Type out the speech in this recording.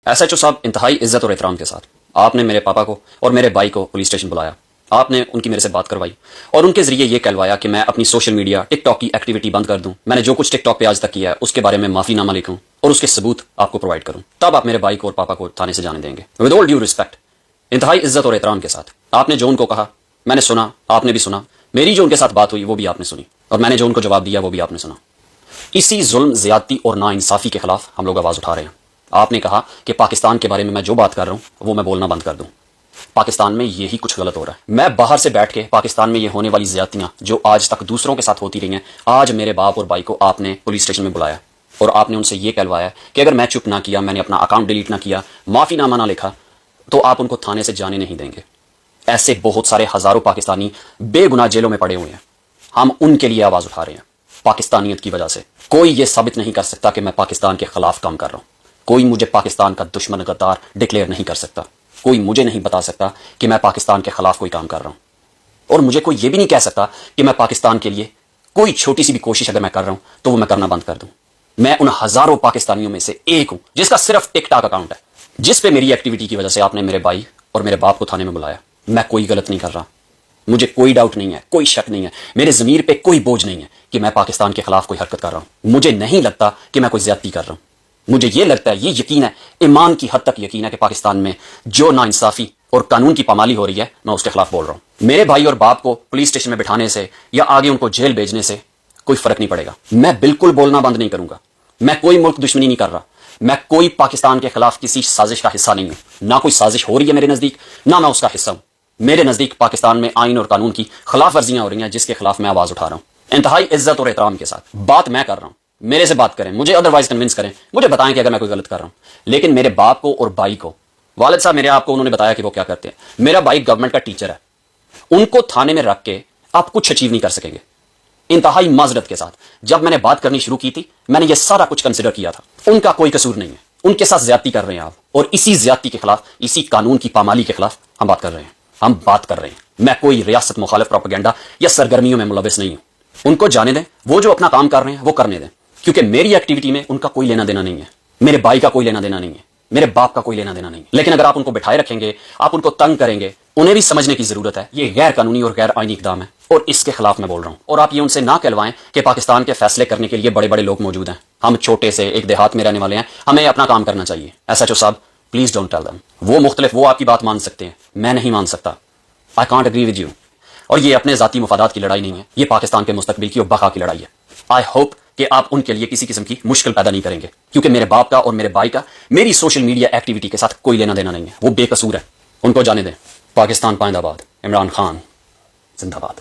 S H O صاحب انتہائی عزت اور احترام کے ساتھ آپ نے میرے پاپا کو اور میرے بھائی کو پولیس اسٹیشن بلایا. آپ نے ان کی میرے سے بات کروائی اور ان کے ذریعے یہ کہلوایا کہ میں اپنی سوشل میڈیا ٹک ٹاک کی ایکٹیویٹی بند کر دوں. میں نے جو کچھ ٹک ٹاک پہ آج تک کیا ہے اس کے بارے میں معافی نامہ لکھوں اور اس کے ثبوت آپ کو پرووائڈ کروں. تب آپ میرے بھائی کو اور پاپا کو تھانے سے جانے دیں گے. ود آل ڈیو ریسپیکٹ، انتہائی عزت اور احترام کے ساتھ آپ نے جو ان کو کہا میں نے سنا، آپ نے بھی سنا. میری جو ان کے ساتھ بات ہوئی وہ بھی آپ نے سنی اور میں نے جو ان کو جواب دیا وہ بھی آپ نے سنا. اسی ظلم، زیادتی اور ناانصافی کے خلاف ہم لوگ آواز اٹھا رہے ہیں. آپ نے کہا کہ پاکستان کے بارے میں جو بات کر رہا ہوں وہ میں بولنا بند کر دوں. پاکستان میں یہی کچھ غلط ہو رہا ہے. میں باہر سے بیٹھ کے پاکستان میں یہ ہونے والی زیادتیاں جو آج تک دوسروں کے ساتھ ہوتی رہی ہیں، آج میرے باپ اور بھائی کو آپ نے پولیس اسٹیشن میں بلایا اور آپ نے ان سے یہ کہلوایا کہ اگر میں چپ نہ کیا، میں نے اپنا اکاؤنٹ ڈیلیٹ نہ کیا، معافی نامہ نہ لکھا، تو آپ ان کو تھانے سے جانے نہیں دیں گے. ایسے بہت سارے ہزاروں پاکستانی بے گناہ جیلوں میں پڑے ہوئے ہیں. ہم ان کے لیے آواز اٹھا رہے ہیں. پاکستانیت کی وجہ سے کوئی یہ ثابت نہیں کر سکتا کہ میں پاکستان کے خلاف کام کر رہا ہوں. کوئی مجھے پاکستان کا دشمن غدار ڈکلیئر نہیں کر سکتا. کوئی مجھے نہیں بتا سکتا کہ میں پاکستان کے خلاف کوئی کام کر رہا ہوں. اور مجھے کوئی یہ بھی نہیں کہہ سکتا کہ میں پاکستان کے لیے کوئی چھوٹی سی بھی کوشش اگر میں کر رہا ہوں تو وہ میں کرنا بند کر دوں. میں ان ہزاروں پاکستانیوں میں سے ایک ہوں جس کا صرف ٹک ٹاک اکاؤنٹ ہے، جس پہ میری ایکٹیویٹی کی وجہ سے آپ نے میرے بھائی اور میرے باپ کو تھانے میں بلایا. میں کوئی غلط نہیں کر رہا. مجھے کوئی ڈاؤٹ نہیں ہے، کوئی شک نہیں ہے، میرے ضمیر پہ کوئی بوجھ نہیں ہے کہ میں پاکستان کے خلاف کوئی حرکت کر رہا ہوں. مجھے نہیں لگتا کہ میں کوئی زیادتی کر رہا ہوں. مجھے یہ لگتا ہے، یہ یقین ہے، ایمان کی حد تک یقین ہے کہ پاکستان میں جو ناانصافی اور قانون کی پامالی ہو رہی ہے میں اس کے خلاف بول رہا ہوں. میرے بھائی اور باپ کو پولیس اسٹیشن میں بٹھانے سے یا آگے ان کو جیل بھیجنے سے کوئی فرق نہیں پڑے گا. میں بالکل بولنا بند نہیں کروں گا. میں کوئی ملک دشمنی نہیں کر رہا. میں کوئی پاکستان کے خلاف کسی سازش کا حصہ نہیں ہوں. نہ کوئی سازش ہو رہی ہے میرے نزدیک، نہ میں اس کا حصہ ہوں. میرے نزدیک پاکستان میں آئین اور قانون کی خلاف ورزیاں ہو رہی ہیں جس کے خلاف میں آواز اٹھا رہا ہوں. انتہائی عزت اور احترام کے ساتھ بات میں کر رہا ہوں. میرے سے بات کریں، مجھے ادروائز کنونس کریں، مجھے بتائیں کہ اگر میں کوئی غلط کر رہا ہوں. لیکن میرے باپ کو اور بھائی کو، والد صاحب میرے آپ کو انہوں نے بتایا کہ وہ کیا کرتے ہیں. میرا بھائی گورنمنٹ کا ٹیچر ہے. ان کو تھانے میں رکھ کے آپ کچھ اچیو نہیں کر سکیں گے. انتہائی معذرت کے ساتھ جب میں نے بات کرنی شروع کی تھی میں نے یہ سارا کچھ کنسیڈر کیا تھا. ان کا کوئی قصور نہیں ہے. ان کے ساتھ زیادتی کر رہے ہیں آپ، اور اسی زیادتی کے خلاف، اسی قانون کی پامالی کے خلاف ہم بات کر رہے ہیں. ہم بات کر رہے ہیں. میں کوئی ریاست مخالف پروپیگنڈا یا سرگرمیوں میں ملوث نہیں ہوں. ان کو جانے دیں، وہ جو اپنا کام کر رہے ہیں وہ کرنے دیں، کیونکہ میری ایکٹیویٹی میں ان کا کوئی لینا دینا نہیں ہے. میرے بھائی کا کوئی لینا دینا نہیں ہے، میرے باپ کا کوئی لینا دینا نہیں ہے. لیکن اگر آپ ان کو بٹھائے رکھیں گے، آپ ان کو تنگ کریں گے، انہیں بھی سمجھنے کی ضرورت ہے یہ غیر قانونی اور غیر آئینی اقدام ہے، اور اس کے خلاف میں بول رہا ہوں. اور آپ یہ ان سے نہ کہلوائیں کہ پاکستان کے فیصلے کرنے کے لیے بڑے بڑے لوگ موجود ہیں. ہم چھوٹے سے ایک دیہات میں رہنے والے ہیں، ہمیں اپنا کام کرنا چاہیے. ایس ایچ او صاحب پلیز ڈونٹ ٹیل دم. وہ مختلف، وہ آپ کی بات مان سکتے ہیں، میں نہیں مان سکتا. I can't agree with you. اور یہ اپنے ذاتی مفادات کی لڑائی نہیں ہے، یہ پاکستان کے مستقبل کی اور بقا کی لڑائی ہے. آئی ہوپ کہ آپ ان کے لیے کسی قسم کی مشکل پیدا نہیں کریں گے، کیونکہ میرے باپ کا اور میرے بھائی کا میری سوشل میڈیا ایکٹیویٹی کے ساتھ کوئی لینا دینا نہیں ہے. وہ بے قصور ہے. ان کو جانے دیں. پاکستان پائندہ باد. عمران خان زندہ باد.